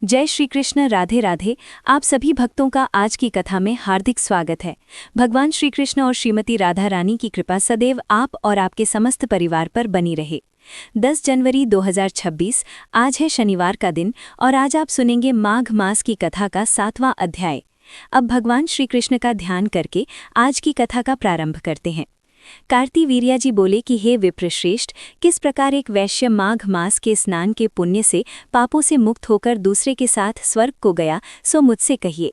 जय श्री कृष्ण। राधे राधे। आप सभी भक्तों का आज की कथा में हार्दिक स्वागत है। भगवान श्री कृष्ण और श्रीमती राधा रानी की कृपा सदैव आप और आपके समस्त परिवार पर बनी रहे। 10 जनवरी 2026 आज है शनिवार का दिन और आज आप सुनेंगे माघ मास की कथा का 7वां अध्याय। अब भगवान श्री कृष्ण का ध्यान करके आज की कथा का प्रारंभ करते हैं। कार्तिवीर्या जी बोले कि हे विप्रश्रेष्ठ, किस प्रकार एक वैश्य माघ मास के स्नान के पुण्य से पापों से मुक्त होकर दूसरे के साथ स्वर्ग को गया, सो मुझसे कहिए।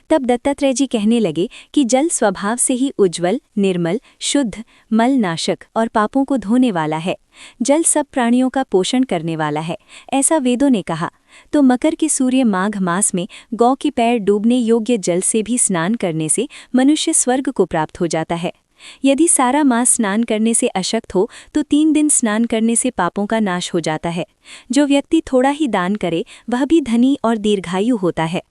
तब दत्तात्रेय जी कहने लगे कि जल स्वभाव से ही उज्ज्वल, निर्मल, शुद्ध, मलनाशक और पापों को धोने वाला है। जल सब प्राणियों का पोषण करने वाला है, ऐसा वेदों ने कहा। तो मकर के सूर्य माघ मास में गौ की पैर डूबने योग्य जल से भी स्नान करने से मनुष्य स्वर्ग को प्राप्त हो जाता है। यदि सारा मास स्नान करने से अशक्त हो तो 3 दिन स्नान करने से पापों का नाश हो जाता है। जो व्यक्ति थोड़ा ही दान करे वह भी धनी और दीर्घायु होता है।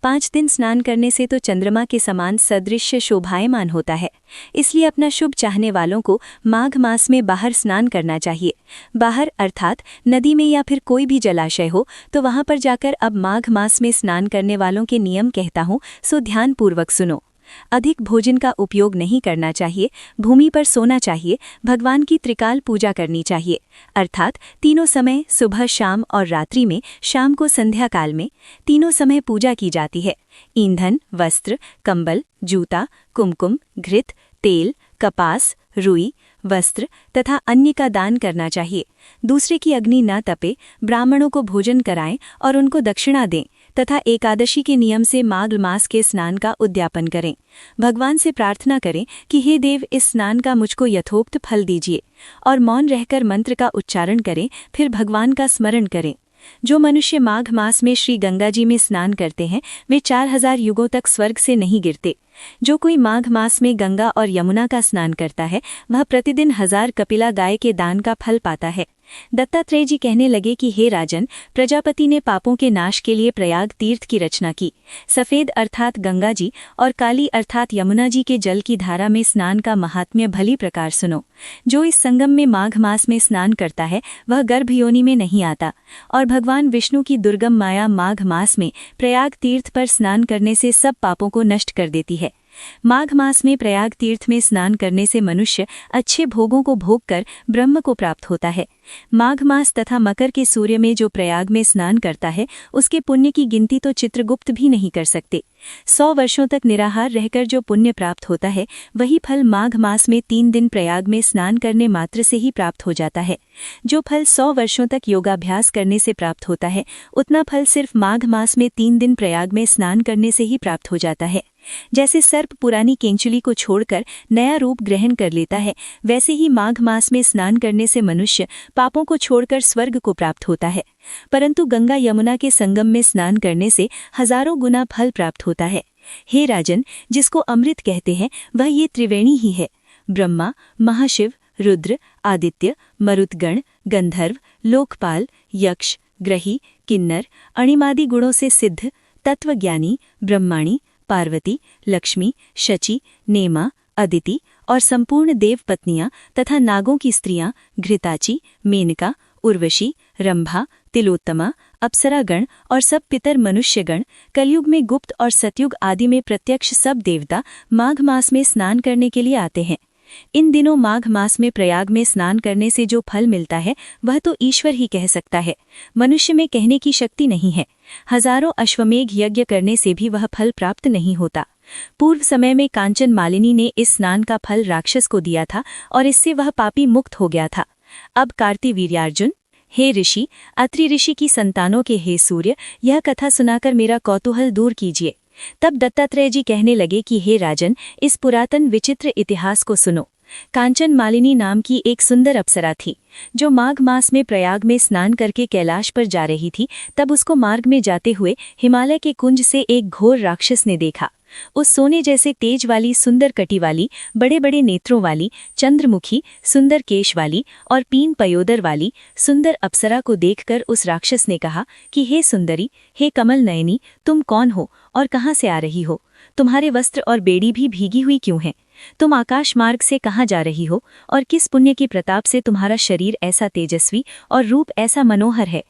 5 दिन स्नान करने से तो चंद्रमा के समान सदृश्य शोभायमान होता है। इसलिए अपना शुभ चाहने वालों को माघ मास में बाहर स्नान करना चाहिए। बाहर अर्थात नदी में या फिर कोई भी जलाशय हो तो वहां पर जाकर अब माघ मास में स्नान करने वालों के नियम कहता हूँ, सो ध्यानपूर्वक सुनो। अधिक भोजन का उपयोग नहीं करना चाहिए, भूमि पर सोना चाहिए, भगवान की त्रिकाल पूजा करनी चाहिए अर्थात तीनों समय सुबह, शाम और रात्रि में, शाम को संध्या काल में तीनों समय पूजा की जाती है। ईंधन, वस्त्र, कंबल, जूता, कुमकुम, घृत, तेल, कपास, रुई, वस्त्र तथा अन्य का दान करना चाहिए। दूसरे की अग्नि न तपे, ब्राह्मणों को भोजन कराएं और उनको दक्षिणा दें तथा एकादशी के नियम से माघ मास के स्नान का उद्यापन करें। भगवान से प्रार्थना करें कि हे देव, इस स्नान का मुझको यथोक्त फल दीजिए और मौन रहकर मंत्र का उच्चारण करें, फिर भगवान का स्मरण करें। जो मनुष्य माघ मास में श्री गंगा जी में स्नान करते हैं वे 4000 युगों तक स्वर्ग से नहीं गिरते। जो कोई माघ मास में गंगा और यमुना का स्नान करता है वह प्रतिदिन 1000 कपिला गाय के दान का फल पाता है। दत्तात्रेय जी कहने लगे कि हे राजन, प्रजापति ने पापों के नाश के लिए प्रयाग तीर्थ की रचना की। सफेद अर्थात गंगा जी और काली अर्थात यमुना जी के जल की धारा में स्नान का महात्म्य भली प्रकार सुनो। जो इस संगम में माघ मास में स्नान करता है वह गर्भ योनि में नहीं आता और भगवान विष्णु की दुर्गम माया माघ मास में प्रयाग तीर्थ पर स्नान करने से सब पापों को नष्ट कर देती है। माघ मास में प्रयाग तीर्थ में स्नान करने से मनुष्य अच्छे भोगों को भोग कर ब्रह्म को प्राप्त होता है। माघ मास तथा मकर के सूर्य में जो प्रयाग में स्नान करता है उसके पुण्य की गिनती तो चित्रगुप्त भी नहीं कर सकते। 100 वर्षों तक निराहार रहकर जो पुण्य प्राप्त होता है वही फल माघ मास में 3 दिन प्रयाग में स्नान करने मात्र से ही प्राप्त हो जाता है। जो फल 100 वर्षों तक योगाभ्यास करने से प्राप्त होता है उतना फल सिर्फ माघ मास में 3 दिन प्रयाग में स्नान करने से ही प्राप्त हो जाता है। जैसे सर्प पुरानी केंचुली को छोड़कर नया रूप ग्रहण कर लेता है, वैसे ही माघ मास में स्नान करने से मनुष्य पापों को छोड़कर स्वर्ग को प्राप्त होता है। परंतु गंगा यमुना के संगम में स्नान करने से हजारों गुना फल प्राप्त होता है। हे राजन, जिसको अमृत कहते हैं वह ये त्रिवेणी ही है। ब्रह्मा, महाशिव, रुद्र, आदित्य, मरुतगण, गंधर्व, लोकपाल, यक्ष, ग्रही, किन्नर, अणिमादि गुणों से सिद्ध, तत्वज्ञानी, ब्रह्माणी, पार्वती, लक्ष्मी, शची, नेमा, अदिति और संपूर्ण देव पत्नियां तथा नागों की स्त्रियां घृताची, मेनका, उर्वशी, रंभा, तिलोत्तमा, अप्सरागण और सब पितर मनुष्यगण, कलयुग में गुप्त और सतयुग आदि में प्रत्यक्ष सब देवता माघ मास में स्नान करने के लिए आते हैं। इन दिनों माघ मास में प्रयाग में स्नान करने से जो फल मिलता है वह तो ईश्वर ही कह सकता है, मनुष्य में कहने की शक्ति नहीं है। हजारों अश्वमेघ यज्ञ करने से भी वह फल प्राप्त नहीं होता। पूर्व समय में कांचन मालिनी ने इस स्नान का फल राक्षस को दिया था और इससे वह पापी मुक्त हो गया था। अब कार्तिवीर्यार्जुन, हे ऋषि, अत्रि ऋषि की संतानों के हे सूर्य, यह कथा सुनाकर मेरा कौतूहल दूर कीजिए। तब दत्तात्रेय जी कहने लगे कि हे राजन, इस पुरातन विचित्र इतिहास को सुनो। कांचन मालिनी नाम की एक सुंदर अप्सरा थी जो माघ मास में प्रयाग में स्नान करके कैलाश पर जा रही थी। तब उसको मार्ग में जाते हुए हिमालय के कुंज से एक घोर राक्षस ने देखा। उस सोने जैसे तेज वाली, सुंदर कटी वाली, बड़े बड़े नेत्रों वाली, चंद्रमुखी, सुंदर केश वाली और पीन पयोदर वाली सुंदर अप्सरा को देखकर उस राक्षस ने कहा कि हे सुंदरी, हे कमल नयनी, तुम कौन हो और कहाँ से आ रही हो? तुम्हारे वस्त्र और बेड़ी भी भीगी हुई क्यों हैं? तुम आकाश मार्ग से कहाँ जा रही हो और किस पुण्य की प्रताप से तुम्हारा शरीर ऐसा तेजस्वी और रूप ऐसा मनोहर है?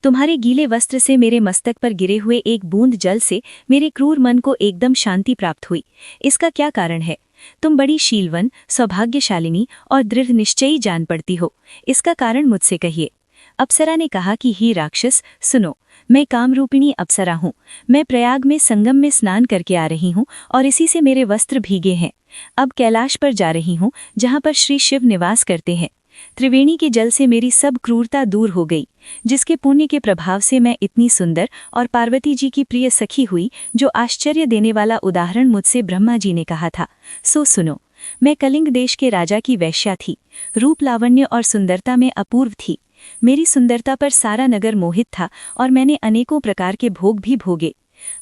तुम्हारे गीले वस्त्र से मेरे मस्तक पर गिरे हुए एक बूंद जल से मेरे क्रूर मन को एकदम शांति प्राप्त हुई। इसका क्या कारण है? तुम बड़ी शीलवन, सौभाग्यशालिनी और दृढ़ निश्चयी जान पड़ती हो। इसका कारण मुझसे कहिए। अप्सरा ने कहा कि हे राक्षस, सुनो, मैं कामरूपिणी अप्सरा हूँ। मैं प्रयाग में संगम में स्नान करके आ रही हूँ और इसी से मेरे वस्त्र भीगे हैं। अब कैलाश पर जा रही हूँ, जहाँ पर श्री शिव निवास करते हैं। त्रिवेणी के जल से मेरी सब क्रूरता दूर हो गई, जिसके पुण्य के प्रभाव से मैं इतनी सुंदर और पार्वती जी की प्रिय सखी हुई, जो आश्चर्य देने वाला उदाहरण मुझसे ब्रह्मा जी ने कहा था। सो सुनो, मैं कलिंग देश के राजा की वैश्या थी। रूप, लावण्य और सुंदरता में अपूर्व थी। मेरी सुंदरता पर सारा नगर मोहित था और मैंने अनेकों प्रकार के भोग भी भोगे।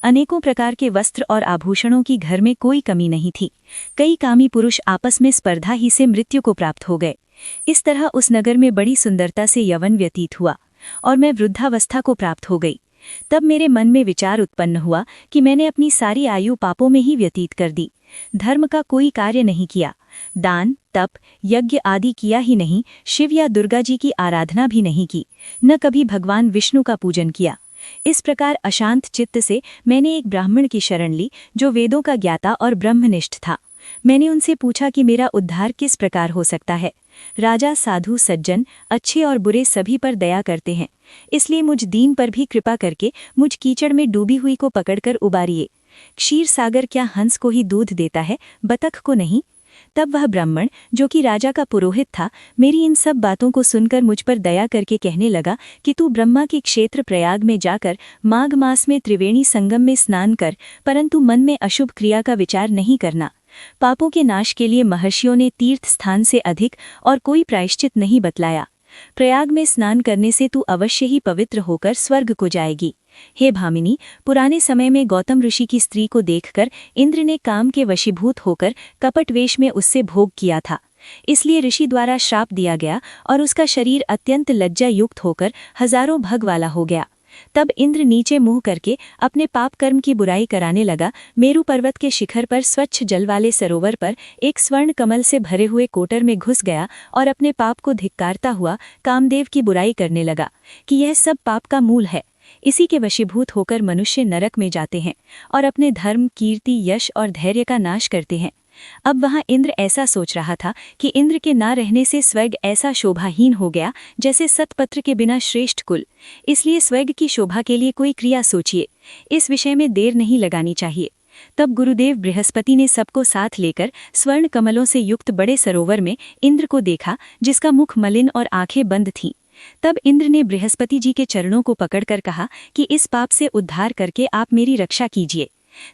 अनेकों प्रकार के वस्त्र और आभूषणों की घर में कोई कमी नहीं थी। कई कामी पुरुष आपस में स्पर्धा ही से मृत्यु को प्राप्त हो गए। इस तरह उस नगर में बड़ी सुंदरता से यौवन व्यतीत हुआ और मैं वृद्धावस्था को प्राप्त हो गई। तब मेरे मन में विचार उत्पन्न हुआ कि मैंने अपनी सारी आयु पापों में ही व्यतीत कर दी। धर्म का कोई कार्य नहीं किया, दान, तप, यज्ञ आदि किया ही नहीं, शिव या दुर्गा जी की आराधना भी नहीं की, न कभी भगवान विष्णु का पूजन किया। इस प्रकार अशांत चित्त से मैंने एक ब्राह्मण की शरण ली, जो वेदों का ज्ञाता और ब्रह्मनिष्ठ था। मैंने उनसे पूछा कि मेरा उद्धार किस प्रकार हो सकता है। राजा, साधु, सज्जन, अच्छे और बुरे सभी पर दया करते हैं, इसलिए मुझ दीन पर भी कृपा करके मुझ कीचड़ में डूबी हुई को पकड़कर उबारिए। क्षीर सागर क्या हंस को ही दूध देता है, बतख को नहीं? तब वह ब्राह्मण, जो कि राजा का पुरोहित था, मेरी इन सब बातों को सुनकर मुझ पर दया करके कहने लगा कि तू ब्रह्मा के क्षेत्र प्रयाग में जाकर माघ मास में त्रिवेणी संगम में स्नान कर, परंतु मन में अशुभ क्रिया का विचार नहीं करना। पापों के नाश के लिए महर्षियों ने तीर्थ स्थान से अधिक और कोई प्रायश्चित नहीं बतलाया। प्रयाग में स्नान करने से तू अवश्य ही पवित्र होकर स्वर्ग को जाएगी। हे भामिनी, पुराने समय में गौतम ऋषि की स्त्री को देखकर इंद्र ने काम के वशीभूत होकर कपट वेश में उससे भोग किया था। इसलिए ऋषि द्वारा श्राप दिया गया और उसका शरीर अत्यंत लज्जा युक्त होकर हजारों भग वाला हो गया। तब इंद्र नीचे मुंह करके अपने पाप कर्म की बुराई कराने लगा। मेरु पर्वत के शिखर पर स्वच्छ जल वाले सरोवर पर एक स्वर्ण कमल से भरे हुए कोटर में घुस गया और अपने पाप को धिक्कारता हुआ कामदेव की बुराई करने लगा कि यह सब पाप का मूल है। इसी के वशीभूत होकर मनुष्य नरक में जाते हैं और अपने धर्म, कीर्ति, यश और धैर्य का नाश करते हैं। अब वहां इंद्र ऐसा सोच रहा था कि इंद्र के ना रहने से स्वर्ग ऐसा शोभाहीन हो गया जैसे सतपत्र के बिना श्रेष्ठ कुल। इसलिए स्वर्ग की शोभा के लिए कोई क्रिया सोचिए, इस विषय में देर नहीं लगानी चाहिए। तब गुरुदेव बृहस्पति ने सबको साथ लेकर स्वर्ण कमलों से युक्त बड़े सरोवर में इंद्र को देखा, जिसका मुख मलिन और आंखें बंद थीं। तब इंद्र ने बृहस्पति जी के चरणों को पकड़कर कहा कि इस पाप से उद्धार करके आप मेरी रक्षा कीजिए।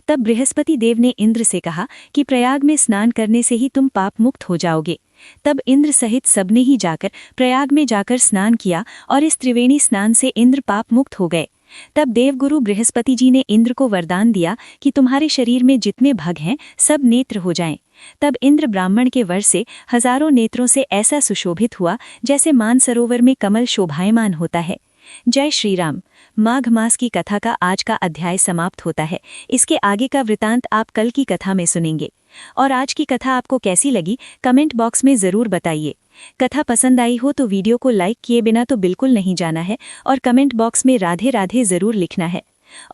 तब बृहस्पति देव ने इंद्र से कहा कि प्रयाग में स्नान करने से ही तुम पाप मुक्त हो जाओगे। तब इंद्र सहित सबने ही जाकर प्रयाग में जाकर स्नान किया और इस त्रिवेणी स्नान से इंद्र पाप मुक्त हो गए। तब देवगुरु बृहस्पति जी ने इंद्र को वरदान दिया कि तुम्हारे शरीर में जितने भग हैं सब नेत्र हो जाएं। तब इंद्र ब्राह्मण के वर से हजारों नेत्रों से ऐसा सुशोभित हुआ जैसे मानसरोवर में कमल शोभायमान होता है। जय श्री राम। माघ मास की कथा का आज का अध्याय समाप्त होता है। इसके आगे का वृतांत आप कल की कथा में सुनेंगे। और आज की कथा आपको कैसी लगी कमेंट बॉक्स में ज़रूर बताइए। कथा पसंद आई हो तो वीडियो को लाइक किए बिना तो बिल्कुल नहीं जाना है और कमेंट बॉक्स में राधे राधे ज़रूर लिखना है।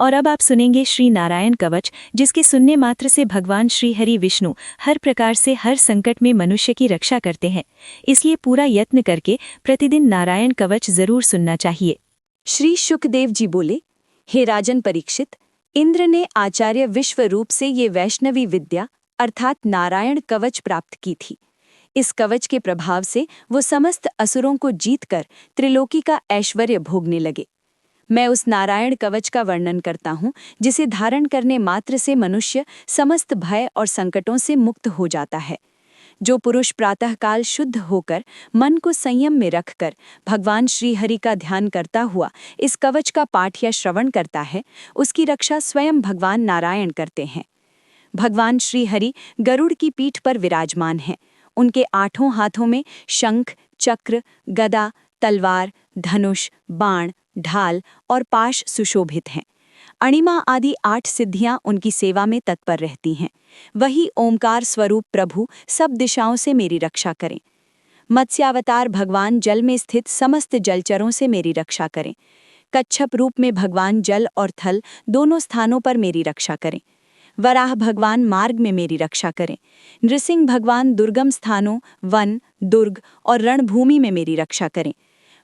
और अब आप सुनेंगे श्री नारायण कवच, जिसके सुनने मात्र से भगवान श्री हरि विष्णु हर प्रकार से हर संकट में मनुष्य की रक्षा करते हैं। इसलिए पूरा यत्न करके प्रतिदिन नारायण कवच जरूर सुनना चाहिए। श्री शुकदेव जी बोले, हे राजन परीक्षित, इंद्र ने आचार्य विश्वरूप से ये वैष्णवी विद्या अर्थात नारायण कवच प्राप्त की थी। इस कवच के प्रभाव से वो समस्त असुरों को जीतकर त्रिलोकी का ऐश्वर्य भोगने लगे। मैं उस नारायण कवच का वर्णन करता हूँ, जिसे धारण करने मात्र से मनुष्य समस्त भय और संकटों से मुक्त हो जाता है। जो पुरुष प्रातःकाल शुद्ध होकर मन को संयम में रखकर भगवान श्री हरि का ध्यान करता हुआ इस कवच का पाठ या श्रवण करता है, उसकी रक्षा स्वयं भगवान नारायण करते हैं। भगवान श्री हरि गरुड़ की पीठ पर विराजमान हैं। उनके 8 हाथों में शंख, चक्र, गदा, तलवार, धनुष, बाण, ढाल और पाश सुशोभित हैं। अणिमा आदि 8 सिद्धियां उनकी सेवा में तत्पर रहती हैं। वही ओमकार स्वरूप प्रभु सब दिशाओं से मेरी रक्षा करें। मत्स्यावतार भगवान जल में स्थित समस्त जलचरों से मेरी रक्षा करें। कच्छप रूप में भगवान जल और थल दोनों स्थानों पर मेरी रक्षा करें। वराह भगवान मार्ग में मेरी रक्षा करें। नृसिंह भगवान दुर्गम स्थानों, वन, दुर्ग और रणभूमि में मेरी रक्षा करें।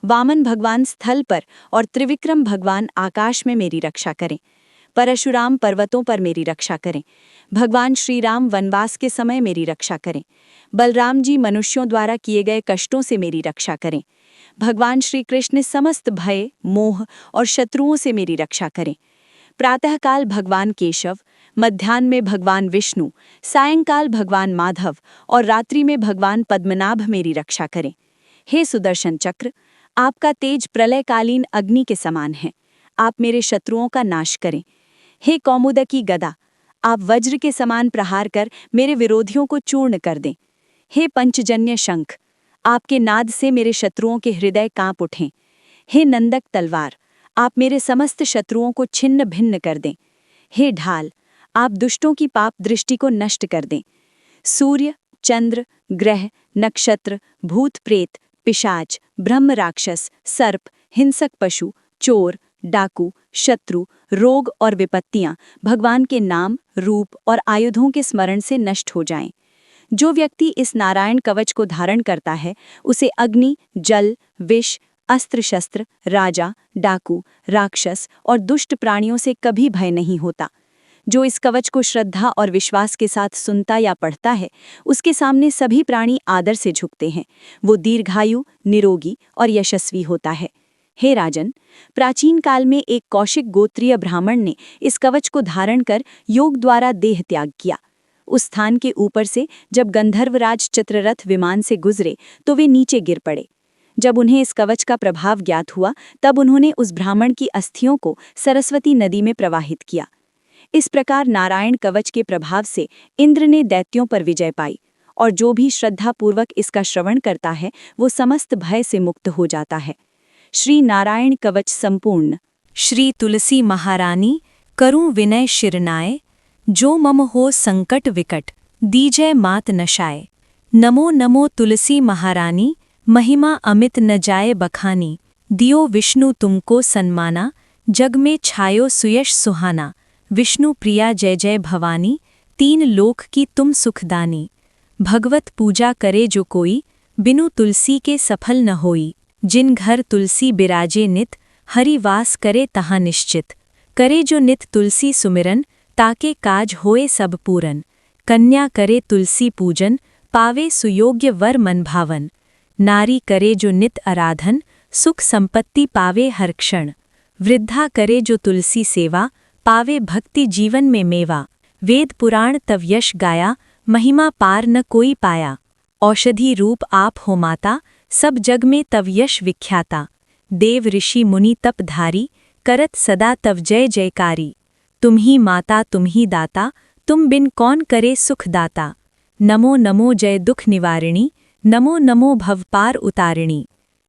वामन भगवान स्थल पर और त्रिविक्रम भगवान आकाश में मेरी रक्षा करें। परशुराम पर्वतों पर मेरी रक्षा करें। भगवान श्री राम वनवास के समय मेरी रक्षा करें। बलराम जी मनुष्यों द्वारा किए गए कष्टों से मेरी रक्षा करें। भगवान श्री कृष्ण समस्त भय, मोह और शत्रुओं से मेरी रक्षा करें। प्रातःकाल भगवान केशव, मध्याह्न में भगवान विष्णु, सायंकाल भगवान माधव और रात्रि में भगवान पद्मनाभ मेरी रक्षा करें। हे सुदर्शन चक्र, आपका तेज प्रलयकालीन अग्नि के समान है। आप मेरे शत्रुओं का नाश करें। हे कौमुदकी गदा, आप वज्र के समान प्रहार कर मेरे विरोधियों को चूर्ण कर दें। हे पंचजन्य शंख, आपके नाद से मेरे शत्रुओं के हृदय कांप उठें। हे नंदक तलवार, आप मेरे समस्त शत्रुओं को छिन्न भिन्न कर दें। हे ढाल, आप दुष्टों की पाप दृष्टि को नष्ट कर दें। सूर्य, चंद्र, ग्रह, नक्षत्र, भूत प्रेत, पिशाच, ब्रह्म राक्षस, सर्प, हिंसक पशु, चोर, डाकू, शत्रु, रोग और विपत्तियां भगवान के नाम, रूप और आयुधों के स्मरण से नष्ट हो जाएं। जो व्यक्ति इस नारायण कवच को धारण करता है, उसे अग्नि, जल, विष, अस्त्र शस्त्र, राजा, डाकू, राक्षस और दुष्ट प्राणियों से कभी भय नहीं होता। जो इस कवच को श्रद्धा और विश्वास के साथ सुनता या पढ़ता है, उसके सामने सभी प्राणी आदर से झुकते हैं। वो दीर्घायु, निरोगी और यशस्वी होता है। हे राजन, प्राचीन काल में एक कौशिक गोत्रीय ब्राह्मण ने इस कवच को धारण कर योग द्वारा देह त्याग किया। उस स्थान के ऊपर से जब गंधर्वराज चित्ररथ विमान से गुजरे तो वे नीचे गिर पड़े। जब उन्हें इस कवच का प्रभाव ज्ञात हुआ, तब उन्होंने उस ब्राह्मण की अस्थियों को सरस्वती नदी में प्रवाहित किया। इस प्रकार नारायण कवच के प्रभाव से इंद्र ने दैत्यों पर विजय पाई, और जो भी श्रद्धापूर्वक इसका श्रवण करता है वो समस्त भय से मुक्त हो जाता है। श्री नारायण कवच संपूर्ण। श्री तुलसी महारानी करूं विनय शिरनाय, जो मम हो संकट विकट, दीजय मात नशाय। नमो नमो तुलसी महारानी, महिमा अमित न जाए बखानी। दियो विष्णु तुमको सन्माना, जग में छायो सुयश सुहाना। विष्णु प्रिया जय जय भवानी, तीन लोक की तुम सुखदानी। भगवत पूजा करे जो कोई, बिनु तुलसी के सफल न होई। जिन घर तुलसी बिराजे नित, हरि वास करे तहाँ निश्चित। करे जो नित तुलसी सुमिरन, ताके काज होए सब पूरन। कन्या करे तुलसी पूजन, पावे सुयोग्य वर मन भावन। नारी करे जो नित आराधन, सुख संपत्ति पावे हर क्षण। वृद्धा करे जो तुलसी सेवा, पावे भक्ति जीवन में मेवा। वेद पुराण तव यश गाया, महिमा पार न कोई पाया। औषधि रूप आप हो माता, सब जग में तव यश विख्याता। देव ऋषि मुनि तपधारी, करत सदा तव जय जयकारी। तुम ही माता तुम ही दाता, तुम बिन कौन करे सुख दाता। नमो नमो जय दुख निवारिणी, नमो नमो भवपार उतारिणी।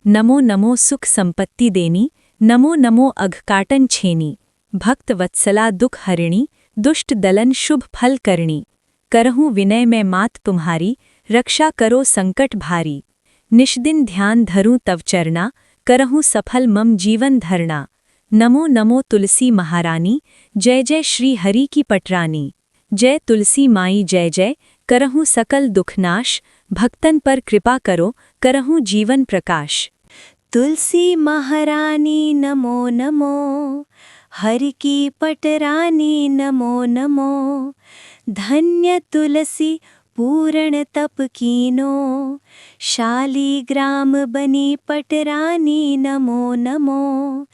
नमो नमो सुख संपत्ति देनी, नमो नमो अघकाटन छेनी। भक्त वत्सला दुख हरिणी, दुष्ट दलन शुभ फल करणी। करहूँ विनय में मात तुम्हारी, रक्षा करो संकट भारी। निष्दिन ध्यान धरूं तव चरना, करहूँ सफल मम जीवन धरना। नमो नमो तुलसी महारानी, जय जय श्री हरि की पटरानी। जय तुलसी माई जय जय, करहूँ सकल दुखनाश। भक्तन पर कृपा करो, करहूँ जीवन प्रकाश। तुलसी महारानी नमो नमो, हरि की पटरानी नमो नमो। धन्य तुलसी पूर्ण तप कीनो, शालीग्राम बनी पटरानी नमो नमो।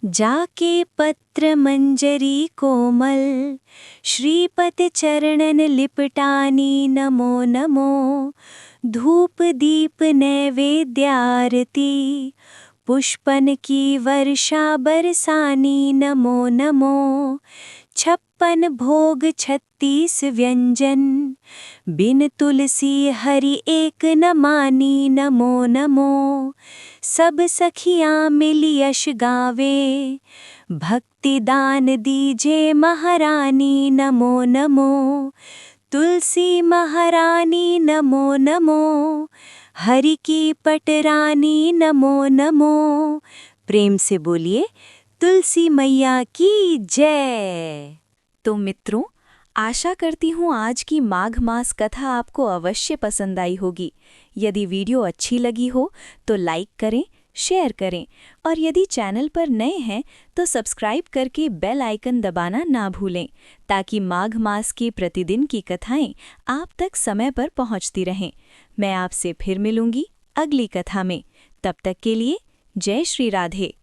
जाके पत्र मंजरी कोमल, श्रीपति चरणन लिपटानी नमो नमो। धूप दीप नैवेद्य आरती, पुष्पन की वर्षा बरसानी नमो नमो। 56 भोग 36 व्यंजन, बिन तुलसी हरि एक न मानी नमो नमो। सब सखियाँ मिल यश गावे, भक्ति दान दीजे महारानी नमो नमो। तुलसी महारानी नमो नमो, हरि की पटरानी नमो नमो। प्रेम से बोलिए तुलसी मैया की जय। तो मित्रों, आशा करती हूँ आज की माघ मास कथा आपको अवश्य पसंद आई होगी। यदि वीडियो अच्छी लगी हो तो लाइक करें, शेयर करें और यदि चैनल पर नए हैं तो सब्सक्राइब करके बेल आइकन दबाना ना भूलें, ताकि माघ मास की प्रतिदिन की कथाएं आप तक समय पर पहुंचती रहें। मैं आपसे फिर मिलूंगी अगली कथा में। तब तक के लिए जय श्री राधे।